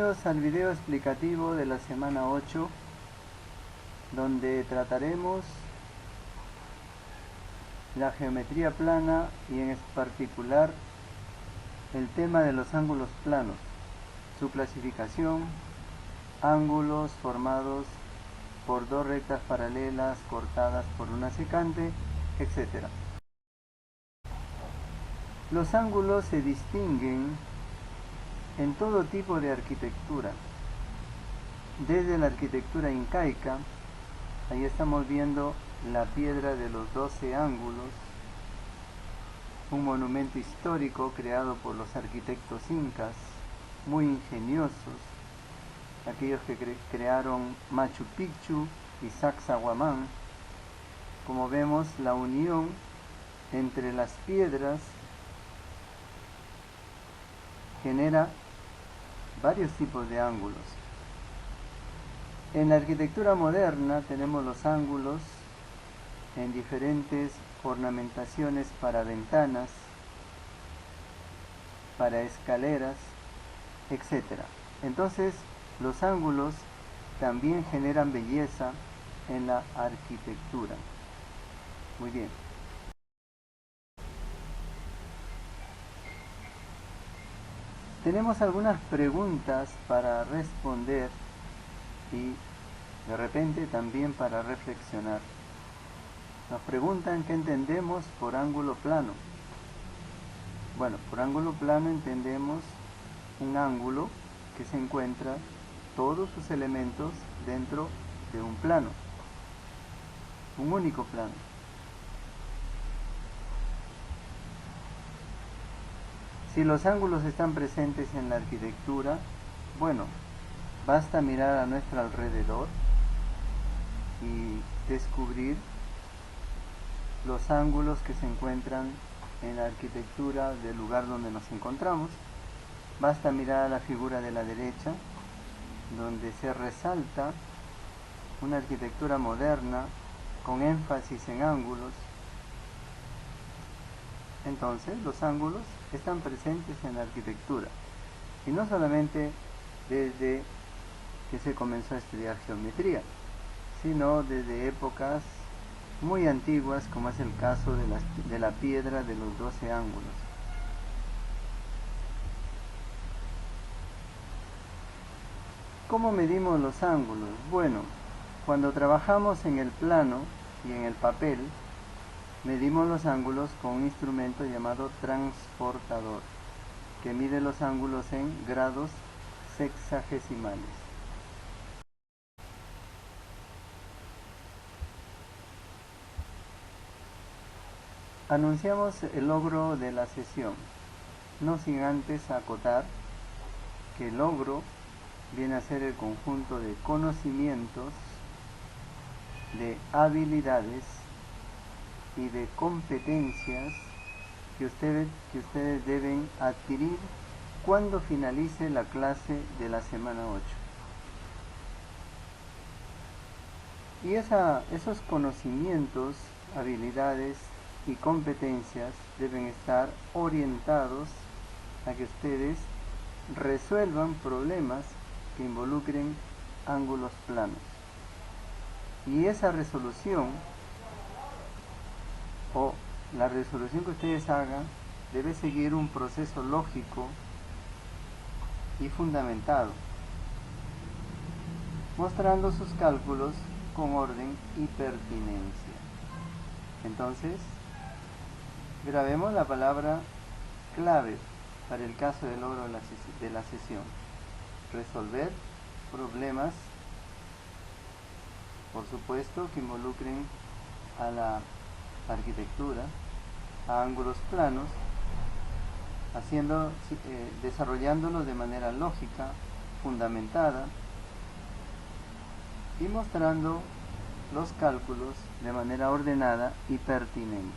Bienvenidos al video explicativo de la semana 8, donde trataremos la geometría plana y en particular el tema de los ángulos planos, su clasificación, ángulos formados por dos rectas paralelas cortadas por una secante, etc. Los ángulos se distinguen en todo tipo de arquitectura, desde la arquitectura incaica. Ahí estamos viendo la piedra de los 12 ángulos, un monumento histórico creado por los arquitectos incas, muy ingeniosos, aquellos que crearon Machu Picchu y Sacsayhuamán. Como vemos, la unión entre las piedras genera varios tipos de ángulos. En la arquitectura moderna tenemos los ángulos en diferentes ornamentaciones para ventanas, para escaleras, etc. Entonces, los ángulos también generan belleza en la arquitectura. Muy bien. Tenemos algunas preguntas para responder y de repente también para reflexionar. Nos preguntan qué entendemos por ángulo plano. Bueno, por ángulo plano entendemos un ángulo que se encuentra todos sus elementos dentro de un plano, un único plano. Si los ángulos están presentes en la arquitectura, bueno, basta mirar a nuestro alrededor y descubrir los ángulos que se encuentran en la arquitectura del lugar donde nos encontramos. Basta mirar a la figura de la derecha, donde se resalta una arquitectura moderna con énfasis en ángulos. Entonces, los ángulos están presentes en la arquitectura, y no solamente desde que se comenzó a estudiar geometría, sino desde épocas muy antiguas, como es el caso de la piedra de los 12 ángulos. ¿Cómo medimos los ángulos? Bueno, cuando trabajamos en el plano y en el papel, medimos los ángulos con un instrumento llamado transportador, que mide los ángulos en grados sexagesimales. Anunciamos el logro de la sesión, no sin antes acotar que el logro viene a ser el conjunto de conocimientos, de habilidades y de competencias que ustedes deben adquirir cuando finalice la clase de la semana 8. Y esos conocimientos, habilidades y competencias deben estar orientados a que ustedes resuelvan problemas que involucren ángulos planos. Y esa resolución, o la resolución que ustedes hagan, debe seguir un proceso lógico y fundamentado, mostrando sus cálculos con orden y pertinencia. Entonces, grabemos la palabra clave para el caso del logro de la sesión: resolver problemas, por supuesto, que involucren a la arquitectura, a ángulos planos, desarrollándolos de manera lógica, fundamentada, y mostrando los cálculos de manera ordenada y pertinente.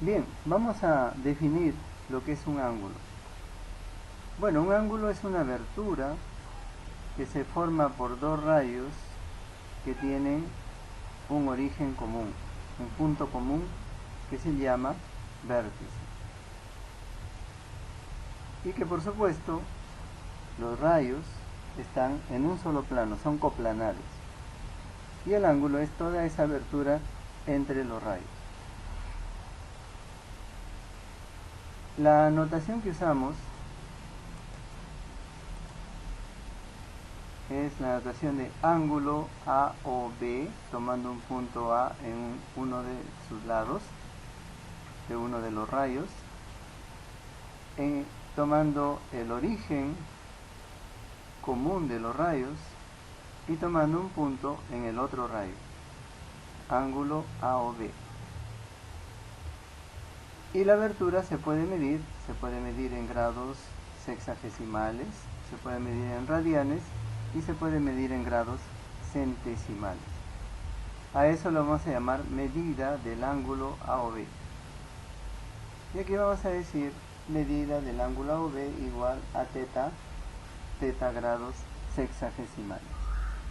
Bien, vamos a definir lo que es un ángulo. Bueno, un ángulo es una abertura que se forma por dos rayos que tienen un origen común, un punto común que se llama vértice. y que por supuesto los rayos están en un solo plano, son coplanares, y el ángulo es toda esa abertura entre los rayos. La notación que usamos es la notación de ángulo A o B, tomando un punto A en uno de sus lados, de uno de los rayos, tomando el origen común de los rayos y tomando un punto en el otro rayo, ángulo A o B. Y la abertura se puede medir en grados sexagesimales, se puede medir en radianes y se puede medir en grados centesimales. A eso lo vamos a llamar medida del ángulo A o B. Y aquí vamos a decir medida del ángulo A o B igual a teta grados sexagesimales.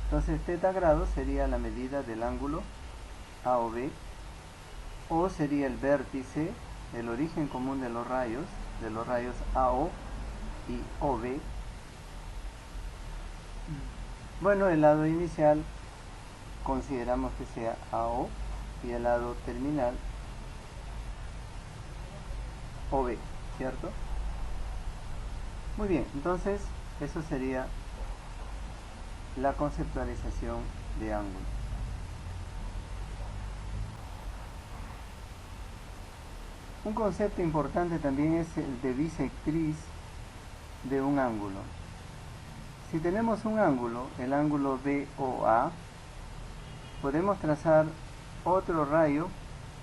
Entonces teta grados sería la medida del ángulo A o B, o sería el vértice, el origen común de los rayos AO y OB. Bueno, el lado inicial consideramos que sea AO y el lado terminal OB, ¿cierto? Muy bien, entonces eso sería la conceptualización de ángulo. Un concepto importante también es el de bisectriz de un ángulo. Si tenemos un ángulo, el ángulo BOA, podemos trazar otro rayo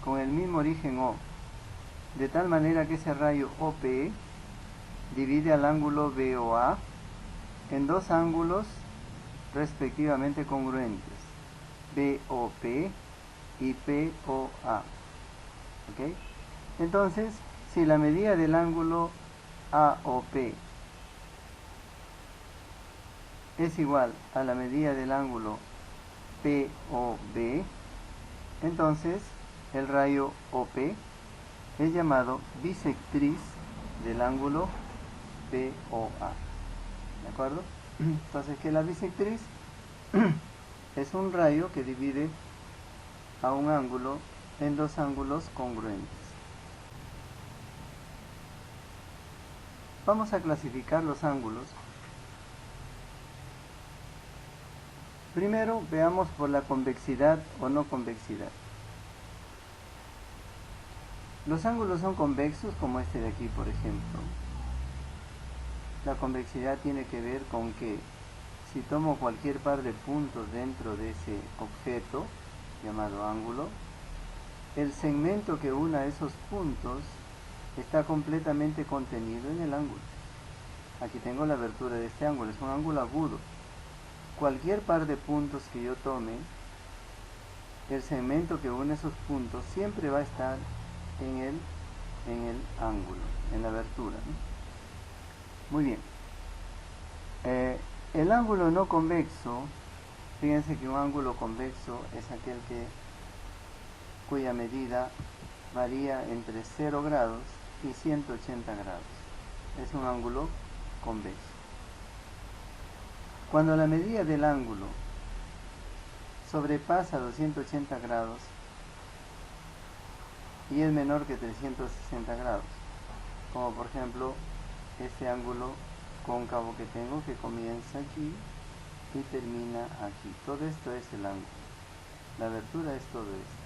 con el mismo origen O, de tal manera que ese rayo OP divide al ángulo BOA en dos ángulos respectivamente congruentes, BOP y POA. ¿Okay? Entonces, si la medida del ángulo AOP es igual a la medida del ángulo POB, entonces el rayo OP es llamado bisectriz del ángulo POA. ¿De acuerdo? Entonces, que la bisectriz es un rayo que divide a un ángulo en dos ángulos congruentes. Vamos a clasificar los ángulos. Primero veamos por la convexidad o no convexidad. Los ángulos son convexos, como este de aquí, por ejemplo. La convexidad tiene que ver con que si tomo cualquier par de puntos dentro de ese objeto llamado ángulo, el segmento que una esos puntos está completamente contenido en el ángulo. Aquí tengo la abertura de este ángulo, es un ángulo agudo. Cualquier par de puntos que yo tome, el segmento que une esos puntos siempre va a estar en el ángulo, en la abertura, ¿no? Muy bien. El ángulo no convexo, fíjense que un ángulo convexo es aquel cuya medida varía entre 0 grados y 180 grados. Es un ángulo convexo. Cuando la medida del ángulo sobrepasa 280 grados y es menor que 360 grados, como por ejemplo este ángulo cóncavo que tengo, que comienza aquí y termina aquí. Todo esto es el ángulo. La abertura es todo esto.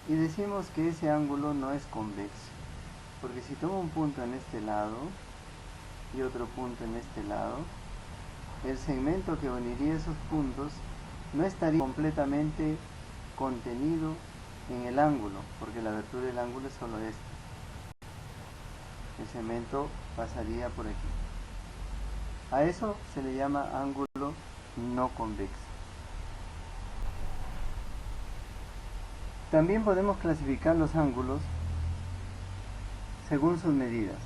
Y decimos que ese ángulo no es convexo, porque si tomo un punto en este lado y otro punto en este lado, el segmento que uniría esos puntos no estaría completamente contenido en el ángulo, porque la abertura del ángulo es solo esta. El segmento pasaría por aquí. A eso se le llama ángulo no convexo. También podemos clasificar los ángulos según sus medidas.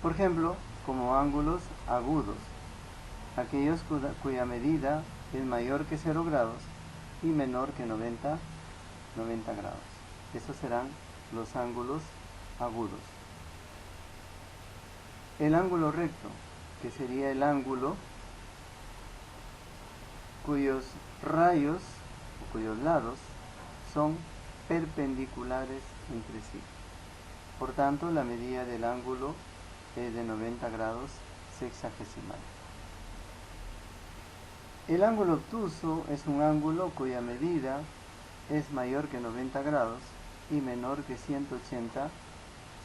Por ejemplo, como ángulos agudos, aquellos cuya medida es mayor que 0 grados y menor que 90 grados. Esos serán los ángulos agudos. el ángulo recto, que sería el ángulo cuyos rayos o cuyos lados son perpendiculares entre sí. Por tanto, la medida del ángulo es de 90 grados sexagesimal. El ángulo obtuso es un ángulo cuya medida es mayor que 90 grados y menor que 180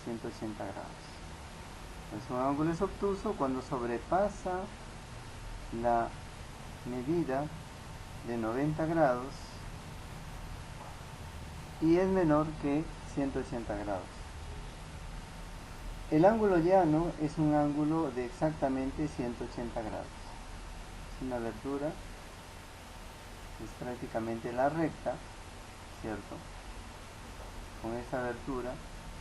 grados. Pues un ángulo es obtuso cuando sobrepasa la medida de 90 grados y es menor que 180 grados. El ángulo llano es un ángulo de exactamente 180 grados. Es una abertura, es prácticamente la recta, ¿cierto? Con esta abertura,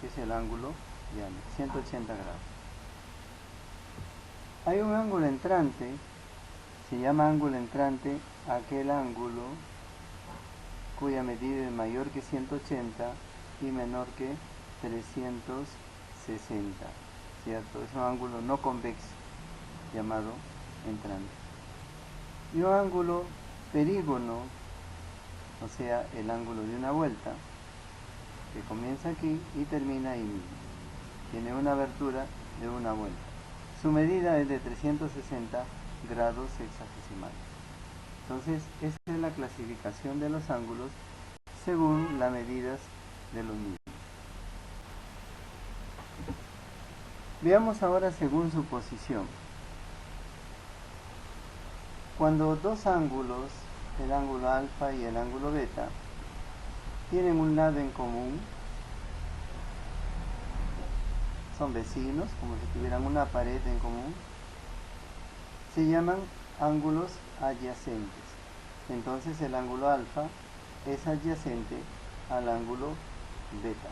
que es el ángulo llano, 180 grados. Hay un ángulo entrante, se llama ángulo entrante aquel ángulo cuya medida es mayor que 180 y menor que 360, ¿cierto? Es un ángulo no convexo, llamado entrante. Y un ángulo perígono, o sea, el ángulo de una vuelta, que comienza aquí y termina ahí mismo. Tiene una abertura de una vuelta. Su medida es de 360 grados sexagesimales. Entonces, esta es la clasificación de los ángulos según las medidas de los mismos. Veamos ahora según su posición. Cuando dos ángulos, el ángulo alfa y el ángulo beta, tienen un lado en común, son vecinos, como si tuvieran una pared en común, se llaman ángulos adyacentes. Entonces el ángulo alfa es adyacente al ángulo beta.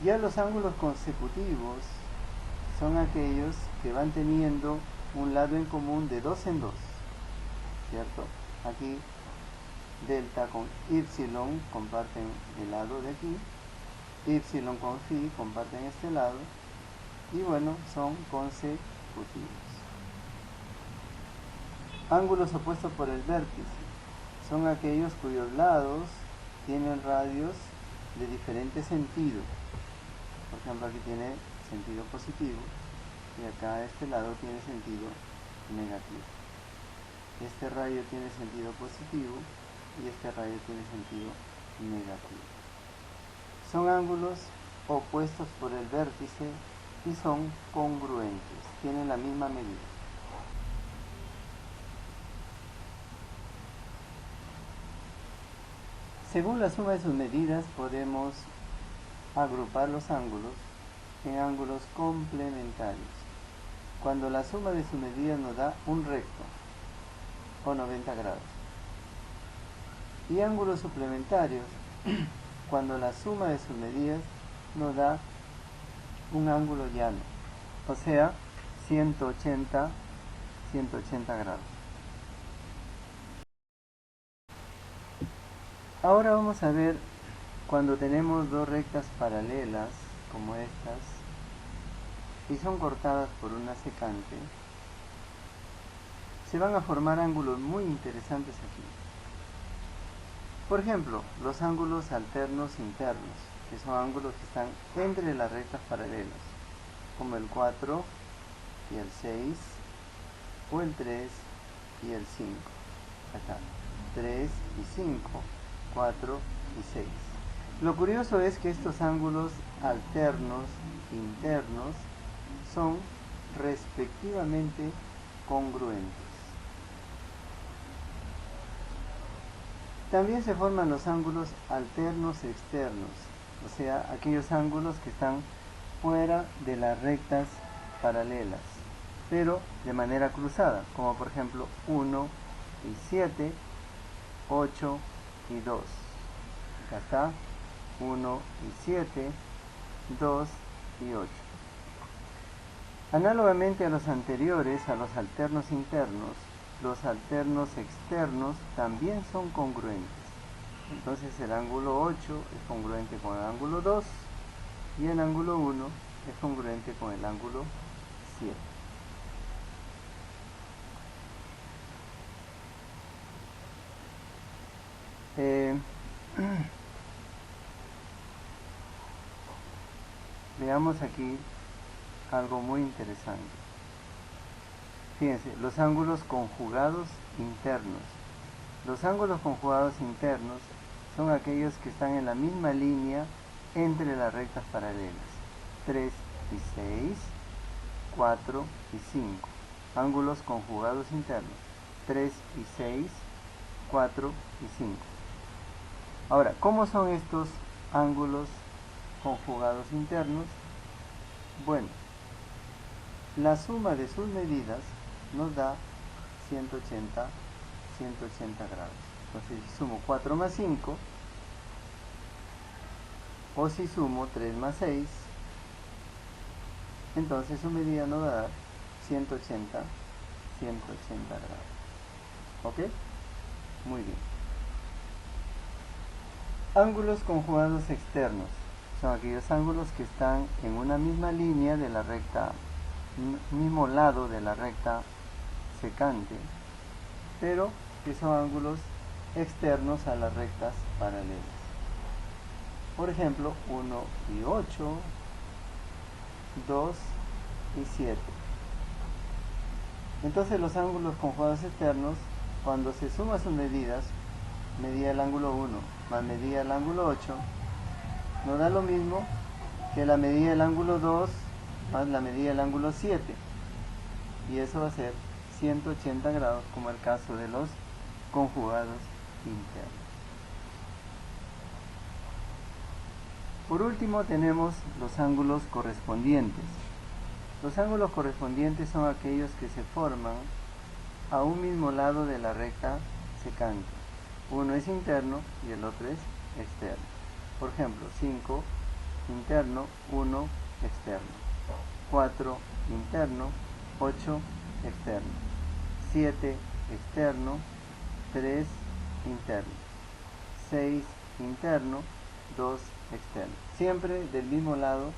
Ya los ángulos consecutivos son aquellos que van teniendo un lado en común de dos en dos, ¿cierto? Aquí delta con y comparten el lado de aquí, y con phi comparten este lado, y bueno, son consecutivos. Ángulos opuestos por el vértice son aquellos cuyos lados tienen radios de diferente sentido. Por ejemplo, aquí tiene sentido positivo y acá este lado tiene sentido negativo. Este rayo tiene sentido positivo y este rayo tiene sentido negativo. Son ángulos opuestos por el vértice y son congruentes, tienen la misma medida. Según la suma de sus medidas podemos agrupar los ángulos en ángulos complementarios. Cuando la suma de sus medidas nos da un recto o 90 grados. Y ángulos suplementarios cuando la suma de sus medidas nos da un ángulo llano, o sea, 180 grados. Ahora vamos a ver cuando tenemos dos rectas paralelas como estas y son cortadas por una secante, se van a formar ángulos muy interesantes aquí. Por ejemplo, los ángulos alternos internos, que son ángulos que están entre las rectas paralelas, como el 4 y el 6, o el 3 y el 5. Acá, 3 y 5, 4 y 6. Lo curioso es que estos ángulos alternos internos son respectivamente congruentes. También se forman los ángulos alternos externos, o sea, aquellos ángulos que están fuera de las rectas paralelas, pero de manera cruzada, como por ejemplo 1 y 7, 8 y 2. Acá está 1 y 7, 2 y 8. Análogamente a los anteriores, a los alternos internos, los alternos externos también son congruentes. Entonces el ángulo 8 es congruente con el ángulo 2 y el ángulo 1 es congruente con el ángulo 7. Veamos aquí algo muy interesante. Fíjense, los ángulos conjugados internos. Los ángulos conjugados internos son aquellos que están en la misma línea entre las rectas paralelas. 3 y 6, 4 y 5. Ángulos conjugados internos. 3 y 6, 4 y 5. Ahora, ¿cómo son estos ángulos conjugados internos? Bueno, la suma de sus medidas nos da 180 grados. Entonces, si sumo 4 más 5, o si sumo 3 más 6, entonces su medida nos va a dar 180 grados. ¿Ok? Muy bien. Ángulos conjugados externos son aquellos ángulos que están en una misma línea de la recta, mismo lado de la recta secante, pero que son ángulos externos a las rectas paralelas. Por ejemplo, 1 y 8, 2 y 7. Entonces los ángulos conjugados externos, cuando se suman sus medidas, medida del ángulo 1 más medida del ángulo 8, nos da lo mismo que la medida del ángulo 2 más la medida del ángulo 7. Y eso va a ser 180 grados, como el caso de los conjugados internos. Por último tenemos los ángulos correspondientes. Los ángulos correspondientes son aquellos que se forman a un mismo lado de la recta secante. Uno es interno y el otro es externo. Por ejemplo, 5 interno, 1 externo. 4 interno, 8 externo. 7 externo, 3 interno. 6 interno, 2 externo. Siempre del mismo lado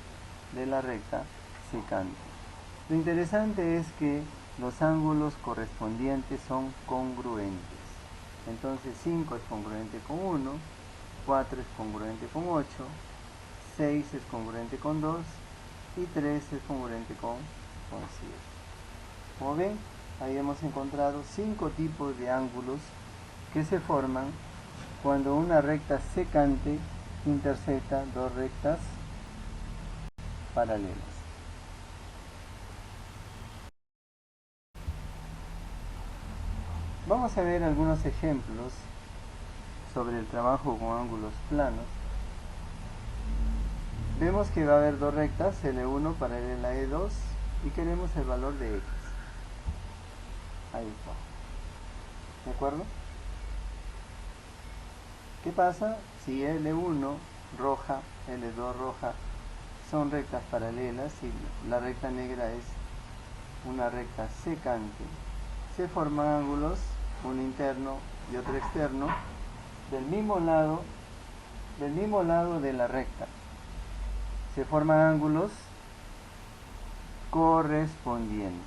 de la recta secante. Lo interesante es que los ángulos correspondientes son congruentes. Entonces 5 es congruente con 1, 4 es congruente con 8, 6 es congruente con 2 y 3 es congruente con 7. Como ven, ahí hemos encontrado 5 tipos de ángulos que se forman cuando una recta secante intersecta dos rectas paralelas. Vamos a ver algunos ejemplos sobre el trabajo con ángulos planos. Vemos que va a haber dos rectas, L1 paralela a E2, y queremos el valor de X. Ahí está. ¿De acuerdo? ¿Qué pasa si L1 roja, L2 roja son rectas paralelas y la recta negra es una recta secante? Se forman ángulos, uno interno y otro externo, del mismo lado de la recta. Se forman ángulos correspondientes.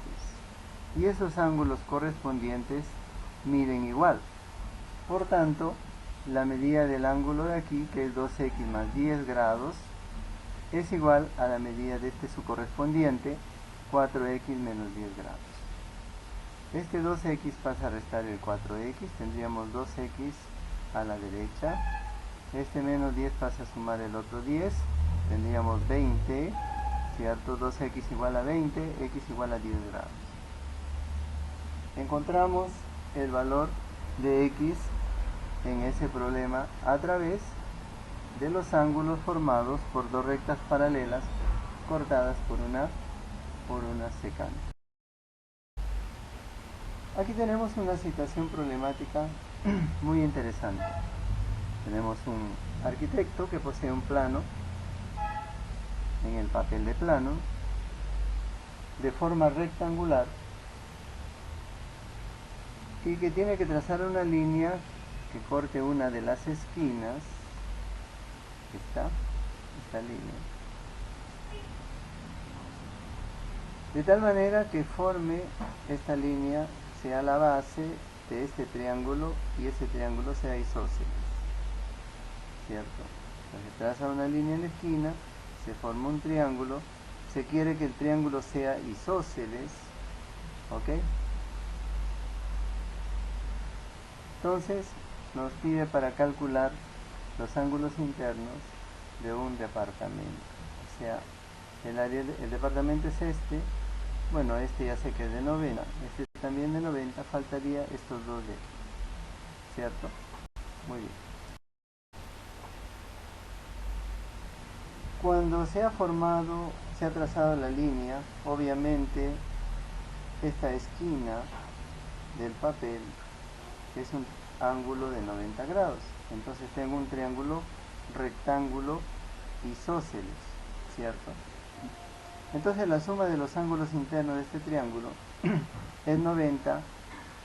Y esos ángulos correspondientes miden igual. Por tanto, la medida del ángulo de aquí, que es 2x más 10 grados, es igual a la medida de su correspondiente, 4x menos 10 grados. Este 2x pasa a restar el 4x, tendríamos 2x a la derecha. Este menos 10 pasa a sumar el otro 10, tendríamos 20, ¿cierto? 2x igual a 20, x igual a 10 grados. Encontramos el valor de x en ese problema a través de los ángulos formados por dos rectas paralelas cortadas por una secante. Aquí tenemos una situación problemática muy interesante. Tenemos un arquitecto que posee un plano en el papel de plano de forma rectangular y que tiene que trazar una línea que corte una de las esquinas, esta línea, de tal manera que forme esta línea, sea la base de este triángulo y ese triángulo sea isósceles, ¿cierto? Entonces traza una línea en la esquina, se forma un triángulo, se quiere que el triángulo sea isósceles, ¿ok? Entonces nos pide para calcular los ángulos internos de un departamento. O sea, el departamento es este. Bueno, este ya sé que es de 90. Este también de 90. Faltaría estos dos de aquí. ¿Cierto? Muy bien. Cuando se ha formado, se ha trazado la línea, obviamente esta esquina del papel es un ángulo de 90 grados. Entonces tengo un triángulo rectángulo isósceles, ¿cierto? Entonces la suma de los ángulos internos de este triángulo es 90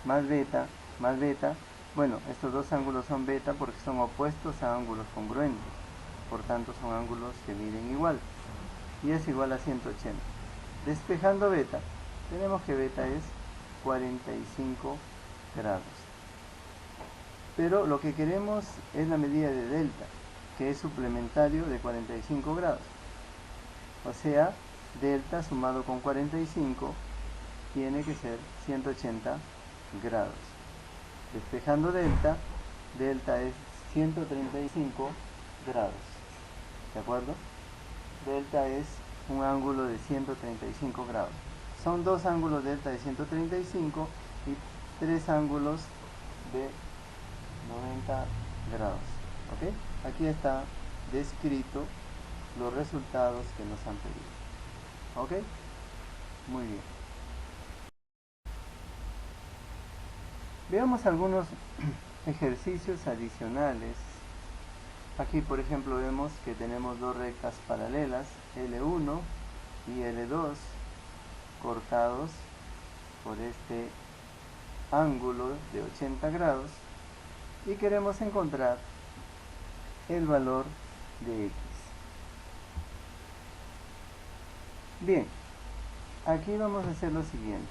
más beta más beta. Bueno, estos dos ángulos son beta porque son opuestos a ángulos congruentes. Por tanto son ángulos que miden igual. Y es igual a 180. Despejando beta, tenemos que beta es 45 grados. Pero lo que queremos es la medida de delta, que es suplementario de 45 grados. O sea, delta sumado con 45 tiene que ser 180 grados. Despejando delta, delta es 135 grados. ¿De acuerdo? Delta es un ángulo de 135 grados. Son dos ángulos delta de 135 y tres ángulos de 90 grados. ¿Ok? Aquí está descrito los resultados que nos han pedido. ¿Ok? Muy bien. Veamos algunos ejercicios adicionales. Aquí, por ejemplo, vemos que tenemos dos rectas paralelas, L1 y L2, cortados por este ángulo de 80 grados y queremos encontrar el valor de X. Bien, aquí vamos a hacer lo siguiente.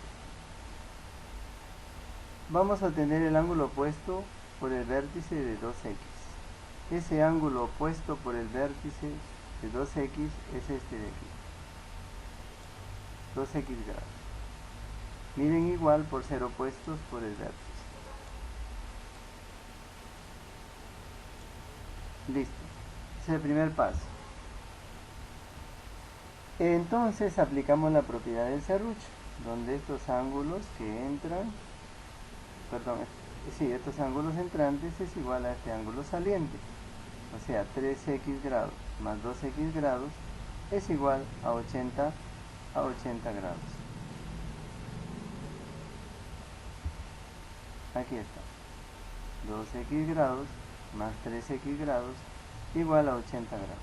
Vamos a tener el ángulo opuesto por el vértice de 2x. Ese ángulo opuesto por el vértice de 2x es este de aquí. 2x grados. Miden igual por ser opuestos por el vértice. Listo. Ese es el primer paso. Entonces aplicamos la propiedad del serrucho, donde estos ángulos que entran, estos ángulos entrantes es igual a este ángulo saliente. O sea, 3x grados más 2x grados es igual a 80 grados. Aquí está. 2x grados más 3x grados igual a 80 grados.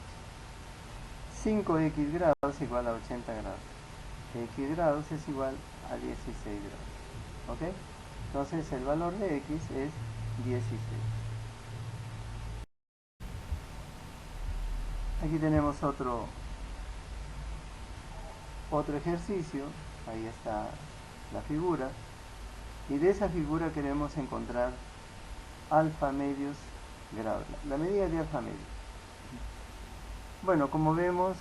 5x grados igual a 80 grados. X grados es igual a 16 grados. ¿Ok? Entonces el valor de X es 16. Aquí tenemos otro ejercicio. Ahí está la figura. Y de esa figura queremos encontrar alfa medios grados. La medida de alfa medio. Bueno, como vemos,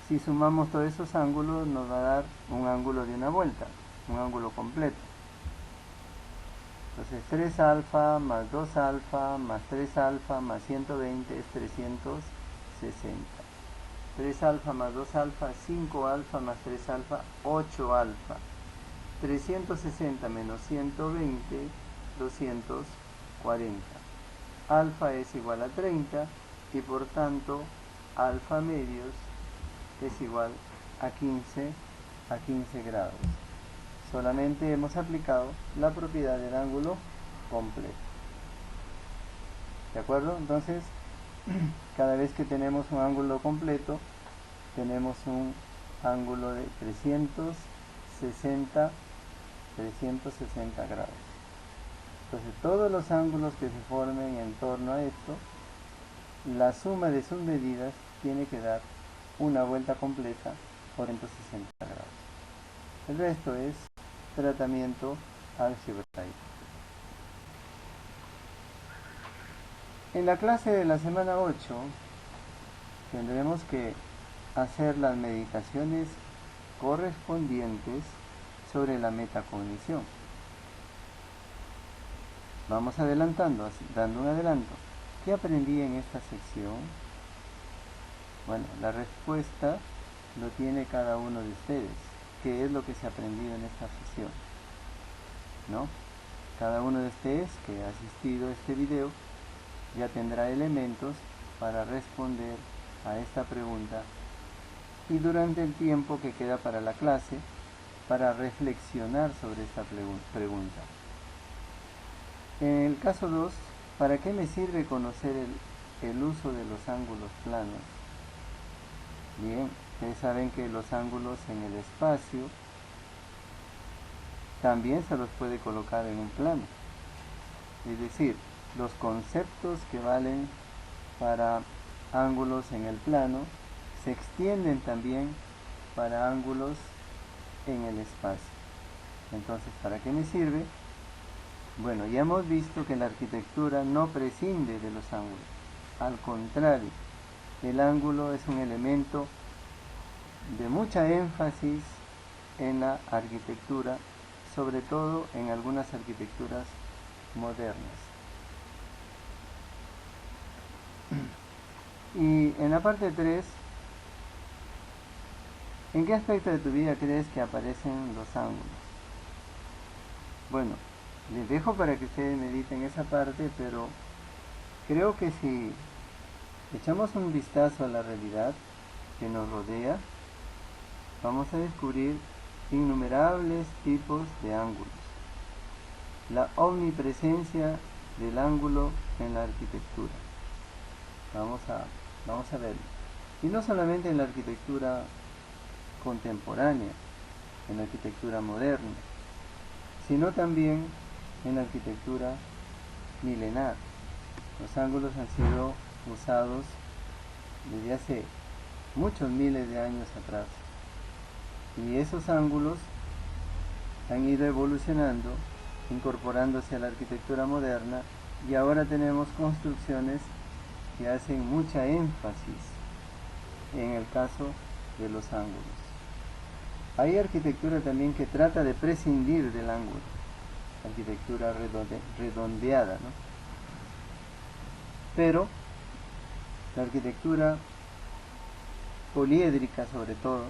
si sumamos todos esos ángulos nos va a dar un ángulo de una vuelta, un ángulo completo. Entonces 3 alfa más 2 alfa más 3 alfa más 120 es 360. 3 alfa más 2 alfa, 5 alfa más 3 alfa, 8 alfa. 360 menos 120, 240. Alfa es igual a 30 y por tanto alfa medios es igual a 15 grados. Solamente hemos aplicado la propiedad del ángulo completo. ¿De acuerdo? Entonces, cada vez que tenemos un ángulo completo, tenemos un ángulo de 360 grados. Entonces, todos los ángulos que se formen en torno a esto, la suma de sus medidas tiene que dar una vuelta completa por 360 grados. El resto es tratamiento algebraico. En la clase de la semana 8 tendremos que hacer las meditaciones correspondientes sobre la metacognición. Vamos adelantando, dando un adelanto. ¿Qué aprendí en esta sección? Bueno, la respuesta lo tiene cada uno de ustedes. ¿Qué es lo que se ha aprendido en esta sesión? ¿No? Cada uno de ustedes que ha asistido a este video ya tendrá elementos para responder a esta pregunta y durante el tiempo que queda para la clase para reflexionar sobre esta pregunta. En el caso 2, ¿para qué me sirve conocer el uso de los ángulos planos? Bien, ustedes saben que los ángulos en el espacio también se los puede colocar en un plano. Es decir, los conceptos que valen para ángulos en el plano se extienden también para ángulos en el espacio. Entonces, ¿para qué me sirve? Bueno, ya hemos visto que la arquitectura no prescinde de los ángulos. Al contrario, el ángulo es un elemento de mucha énfasis en la arquitectura, sobre todo en algunas arquitecturas modernas. Y en la parte 3, ¿en qué aspecto de tu vida crees que aparecen los ángulos? Bueno, les dejo para que ustedes mediten esa parte, pero creo que si echamos un vistazo a la realidad que nos rodea, vamos a descubrir innumerables tipos de ángulos. La omnipresencia del ángulo en la arquitectura. Vamos a verlo. Y no solamente en la arquitectura contemporánea, en la arquitectura moderna, sino también en la arquitectura milenar. Los ángulos han sido usados desde hace muchos miles de años atrás. Y esos ángulos han ido evolucionando, incorporándose a la arquitectura moderna, y ahora tenemos construcciones que hacen mucha énfasis en el caso de los ángulos. Hay arquitectura también que trata de prescindir del ángulo, arquitectura redondeada, ¿no? Pero la arquitectura poliédrica, sobre todo,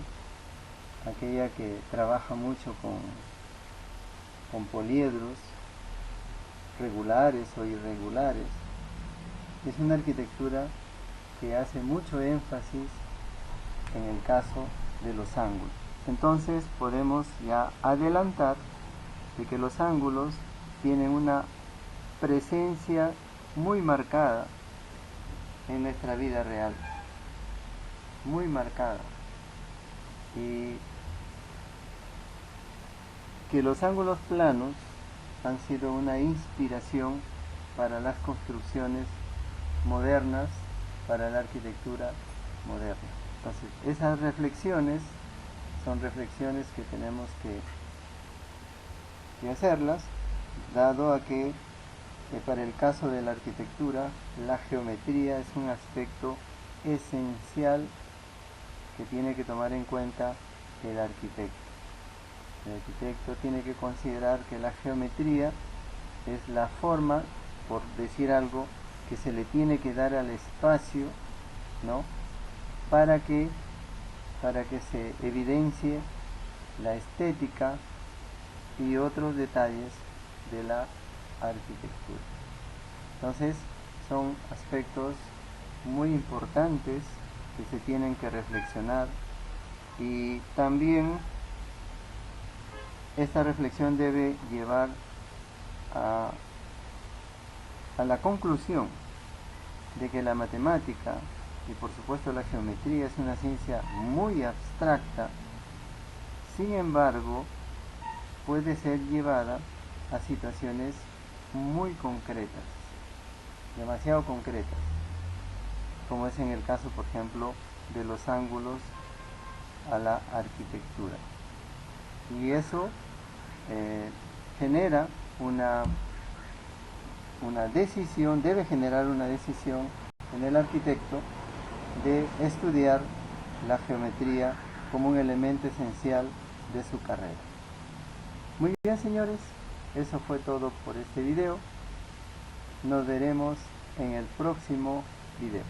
aquella que trabaja mucho con poliedros regulares o irregulares, es una arquitectura que hace mucho énfasis en el caso de los ángulos. Entonces podemos ya adelantar de que los ángulos tienen una presencia muy marcada en nuestra vida real, muy marcada, y que los ángulos planos han sido una inspiración para las construcciones modernas, para la arquitectura moderna. Entonces, esas reflexiones son reflexiones que tenemos que hacerlas, dado a que para el caso de la arquitectura, la geometría es un aspecto esencial que tiene que tomar en cuenta el arquitecto. El arquitecto tiene que considerar que la geometría es la forma, por decir algo, que se le tiene que dar al espacio, ¿no? Para que se evidencie la estética y otros detalles de la arquitectura. Entonces, son aspectos muy importantes que se tienen que reflexionar, y también esta reflexión debe llevar a la conclusión de que la matemática y por supuesto la geometría es una ciencia muy abstracta, sin embargo puede ser llevada a situaciones muy concretas, demasiado concretas, como es en el caso, por ejemplo, de los ángulos a la arquitectura. y eso genera una decisión, debe generar una decisión en el arquitecto de estudiar la geometría como un elemento esencial de su carrera. Muy bien, señores, eso fue todo por este video. Nos veremos en el próximo video.